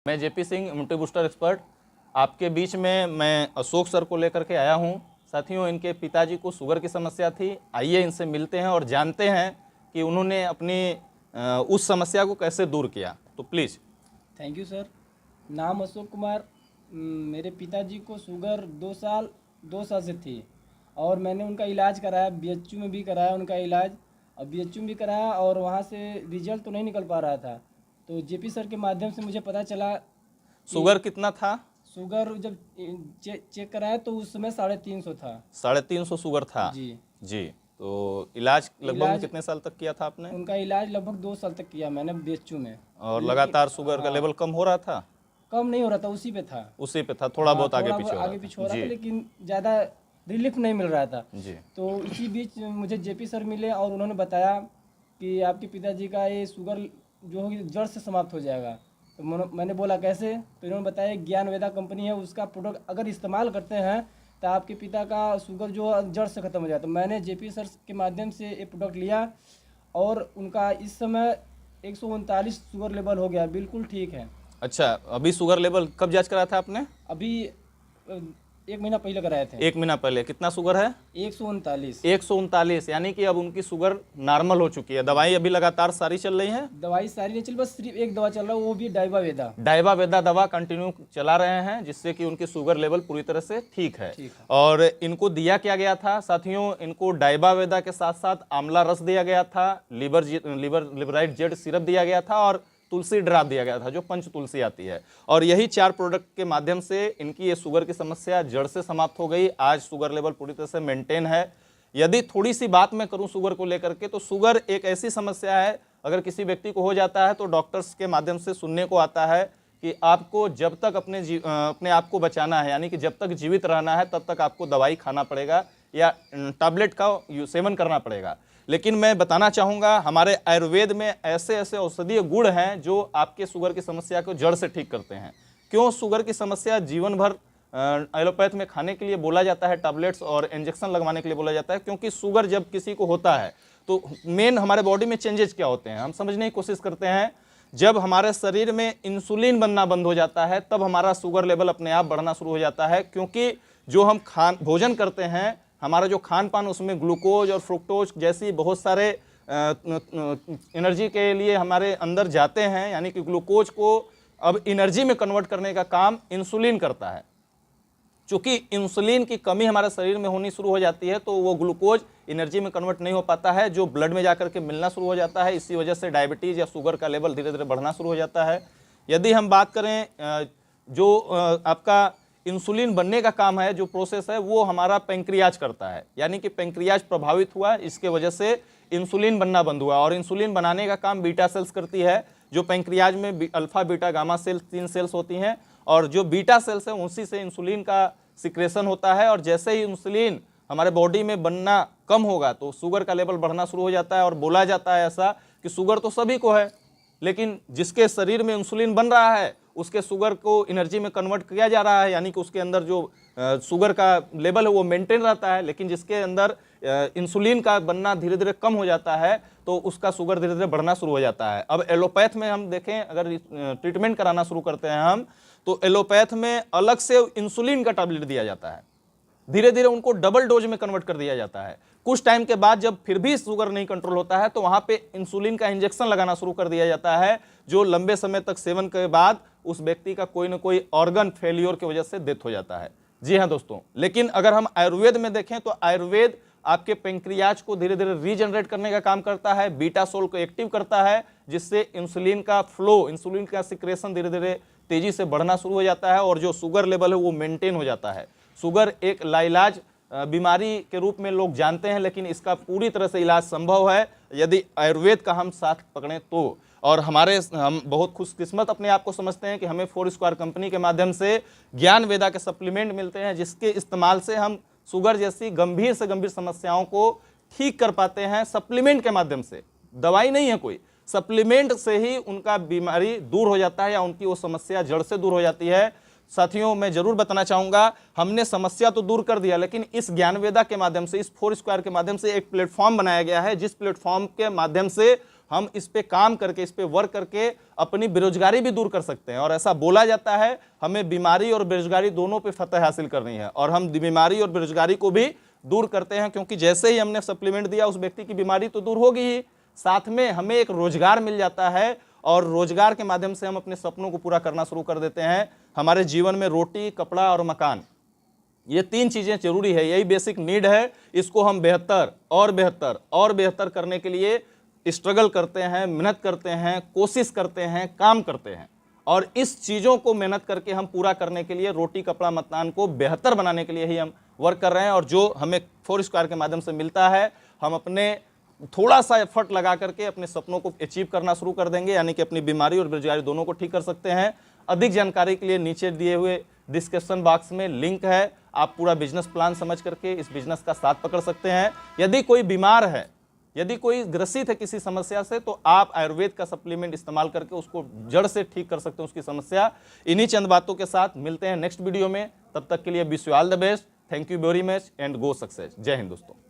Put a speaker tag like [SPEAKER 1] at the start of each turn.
[SPEAKER 1] मैं JP Singh, immunity booster expert. आपके बीच में मैं अशोक सर को लेकर के आया हूं। साथियों, इनके पिताजी को शुगर की समस्या थी। आइए इनसे मिलते हैं और जानते हैं कि उन्होंने अपनी उस समस्या को कैसे दूर किया। तो प्लीज़।
[SPEAKER 2] Thank you sir. नाम अशोक कुमार। मेरे पिताजी को शुगर 2 साल से थी और मैंने उनका इलाज कराया, बीएचयू में भी कराया उनका इलाज, और बीएचयू में भी कराया और वहाँ से रिजल्ट तो नहीं निकल पा रहा था। तो जेपी सर के माध्यम से मुझे पता चला।
[SPEAKER 1] शुगर कितना था?
[SPEAKER 2] शुगर जब चेक कराया तो उस समय 350 था।
[SPEAKER 1] 350 शुगर था
[SPEAKER 2] जी
[SPEAKER 1] जी। तो इलाज लगभग कितने साल तक किया था आपने?
[SPEAKER 2] उनका इलाज लगभग 2 साल तक किया मैंने बीएचयू में।
[SPEAKER 1] और लगातार शुगर का लेवल कम हो रहा था?
[SPEAKER 2] कम नहीं हो रहा था, उसी पे था।
[SPEAKER 1] उसी पे था, थोड़ा बहुत आगे पीछे
[SPEAKER 2] हो रहा था, लेकिन ज़्यादा रिलीफ नहीं मिल रहा था
[SPEAKER 1] जी।
[SPEAKER 2] तो इसी बीच मुझे जेपी सर मिले और उन्होंने बताया कि आपके पिताजी का ये शुगर जो होगी जड़ से समाप्त हो जाएगा। तो मैंने बोला कैसे? तो इन्होंने बताया ज्ञान वेदा कंपनी है, उसका प्रोडक्ट अगर इस्तेमाल करते हैं तो आपके पिता का शुगर जो जड़ से ख़त्म हो जाए। तो मैंने जेपी सर के माध्यम से ये प्रोडक्ट लिया और उनका इस समय 139 शुगर लेवल हो गया, बिल्कुल ठीक है।
[SPEAKER 1] अच्छा, अभी शुगर लेवल कब जांच कराया था आपने?
[SPEAKER 2] अभी 1 महीना पहले कराए थे।
[SPEAKER 1] 1 महीना पहले। कितना शुगर है?
[SPEAKER 2] 139।
[SPEAKER 1] 139, यानी कि अब उनकी शुगर नॉर्मल हो चुकी है। दवाई अभी लगातार सारी चल रही है?
[SPEAKER 2] दवाई सारी नहीं चल, बस सिर्फ एक दवा चल रहा है, वो भी डाइवावेदा।
[SPEAKER 1] डाइवावेदा दवा कंटिन्यू चला रहे हैं, जिससे कि उनकी शुगर लेवल पूरी तरह से ठीक है। और इनको दिया क्या गया था साथियों? इनको डाइवावेदा के साथ साथ आंवला रस दिया गया था, लिबराइट जेड सिरप दिया गया था और तुलसी ड्राप दिया गया था, जो पंच तुलसी आती है। और यही 4 प्रोडक्ट के माध्यम से इनकी ये शुगर की समस्या जड़ से समाप्त हो गई। आज शुगर लेवल पूरी तरह से मेंटेन है। यदि थोड़ी सी बात मैं करूं शुगर को लेकर के, तो शुगर एक ऐसी समस्या है, अगर किसी व्यक्ति को हो जाता है तो डॉक्टर्स के माध्यम से सुनने को आता है कि आपको जब तक अपने आप को बचाना है, यानी कि जब तक जीवित रहना है तब तक आपको दवाई खाना पड़ेगा या टैबलेट का सेवन करना पड़ेगा। लेकिन मैं बताना चाहूँगा, हमारे आयुर्वेद में ऐसे ऐसे औषधीय गुण हैं जो आपके शुगर की समस्या को जड़ से ठीक करते हैं। क्यों शुगर की समस्या जीवन भर एलोपैथ में खाने के लिए बोला जाता है, टैबलेट्स और इंजेक्शन लगवाने के लिए बोला जाता है? क्योंकि शुगर जब किसी को होता है तो मेन हमारे बॉडी में चेंजेस क्या होते हैं हम समझने की कोशिश करते हैं। जब हमारे शरीर में इंसुलिन बनना बंद हो जाता है तब हमारा शुगर लेवल अपने आप बढ़ना शुरू हो जाता है, क्योंकि जो हम भोजन करते हैं, हमारा जो खान पान, उसमें ग्लूकोज और फ्रुक्टोज जैसी बहुत सारे एनर्जी के लिए हमारे अंदर जाते हैं, यानी कि ग्लूकोज को अब एनर्जी में कन्वर्ट करने का काम इंसुलिन करता है। चूंकि इंसुलिन की कमी हमारे शरीर में होनी शुरू हो जाती है तो वो ग्लूकोज एनर्जी में कन्वर्ट नहीं हो पाता है, जो ब्लड में जाकर के मिलना शुरू हो जाता है। इसी वजह से डायबिटीज़ या शुगर का लेवल धीरे धीरे बढ़ना शुरू हो जाता है। यदि हम बात करें जो आपका इंसुलिन बनने का काम है, जो प्रोसेस है, वो हमारा पेंक्रियाज करता है, यानी कि पेंक्रियाज प्रभावित हुआ, इसके वजह से इंसुलिन बनना बंद हुआ। और इंसुलिन बनाने का काम बीटा सेल्स करती है, जो पेंक्रियाज में alpha beta gamma cells 3 cells होती हैं, और जो बीटा सेल्स है उसी से इंसुलिन का सिक्रेशन होता है। और जैसे ही इंसुलिन हमारे बॉडी में बनना कम होगा तो शुगर का लेवल बढ़ना शुरू हो जाता है। और बोला जाता है ऐसा कि शुगर तो सभी को है, लेकिन जिसके शरीर में इंसुलिन बन रहा है उसके शुगर को एनर्जी में कन्वर्ट किया जा रहा है, यानी कि उसके अंदर जो शुगर का लेवल है वो मेंटेन रहता है। लेकिन जिसके अंदर इंसुलिन का बनना धीरे धीरे कम हो जाता है तो उसका शुगर धीरे धीरे बढ़ना शुरू हो जाता है। अब एलोपैथ में हम देखें, अगर ट्रीटमेंट कराना शुरू करते हैं हम, तो एलोपैथ में अलग से इंसुलिन का टैबलेट दिया जाता है, धीरे धीरे उनको डबल डोज में कन्वर्ट कर दिया जाता है। कुछ टाइम के बाद जब फिर भी शुगर नहीं कंट्रोल होता है तो वहां पे इंसुलिन का इंजेक्शन लगाना शुरू कर दिया जाता है, जो लंबे समय तक सेवन के बाद उस व्यक्ति का कोई ना कोई ऑर्गन फेलियर की वजह से डेथ हो जाता है। जी हाँ दोस्तों, लेकिन अगर हम आयुर्वेद में देखें तो आयुर्वेद आपके पेंक्रियाज को धीरे धीरे रीजनरेट करने का काम करता है, बीटा सोल को एक्टिव करता है, जिससे इंसुलिन का फ्लो, इंसुलिन का सिक्रेशन धीरे धीरे तेजी से बढ़ना शुरू हो जाता है और जो शुगर लेवल है वो मेंटेन हो जाता है। शुगर एक लाइलाज बीमारी के रूप में लोग जानते हैं, लेकिन इसका पूरी तरह से इलाज संभव है यदि आयुर्वेद का हम साथ पकड़ें तो। और हम बहुत खुशकिस्मत अपने आप को समझते हैं कि हमें 4 स्क्वायर कंपनी के माध्यम से ज्ञान वेदा के सप्लीमेंट मिलते हैं, जिसके इस्तेमाल से हम शुगर जैसी गंभीर से गंभीर समस्याओं को ठीक कर पाते हैं सप्लीमेंट के माध्यम से। दवाई नहीं है कोई, सप्लीमेंट से ही उनका बीमारी दूर हो जाता है या उनकी वो समस्या जड़ से दूर हो जाती है। साथियों, मैं जरूर बताना चाहूँगा, हमने समस्या तो दूर कर दिया, लेकिन इस ज्ञानवेदा के माध्यम से, इस 4 स्क्वायर के माध्यम से एक प्लेटफॉर्म बनाया गया है, जिस प्लेटफॉर्म के माध्यम से हम इस पे काम करके, इस पे वर्क करके अपनी बेरोजगारी भी दूर कर सकते हैं। और ऐसा बोला जाता है हमें बीमारी और बेरोजगारी दोनों पे फतह हासिल करनी है, और हम बीमारी और बेरोजगारी को भी दूर करते हैं, क्योंकि जैसे ही हमने सप्लीमेंट दिया उस व्यक्ति की बीमारी तो दूर होगी ही, साथ में हमें एक रोजगार मिल जाता है, और रोजगार के माध्यम से हम अपने सपनों को पूरा करना शुरू कर देते हैं। हमारे जीवन में रोटी, कपड़ा और मकान, ये 3 चीजें जरूरी है, यही बेसिक नीड है। इसको हम बेहतर और बेहतर और बेहतर करने के लिए स्ट्रगल करते हैं, मेहनत करते हैं, कोशिश करते हैं, काम करते हैं, और इस चीज़ों को मेहनत करके हम पूरा करने के लिए, रोटी, कपड़ा, मकान को बेहतर बनाने के लिए ही हम वर्क कर रहे हैं। और जो हमें फोरस्क्वायर के माध्यम से मिलता है, हम अपने थोड़ा सा एफर्ट लगा करके अपने सपनों को अचीव करना शुरू कर देंगे, यानी कि अपनी बीमारी और बेरोजगारी दोनों को ठीक कर सकते हैं। अधिक जानकारी के लिए नीचे दिए हुए डिस्क्रिप्शन बॉक्स में लिंक है, आप पूरा बिजनेस प्लान समझ करके इस बिजनेस का साथ पकड़ सकते हैं। यदि कोई बीमार है, यदि कोई ग्रसित है किसी समस्या से, तो आप आयुर्वेद का सप्लीमेंट इस्तेमाल करके उसको जड़ से ठीक कर सकते हैं उसकी समस्या। इन्हीं चंद बातों के साथ मिलते हैं नेक्स्ट वीडियो में, तब तक के लिए wish you all the best, thank you very much and go success. जय हिंद दोस्तों।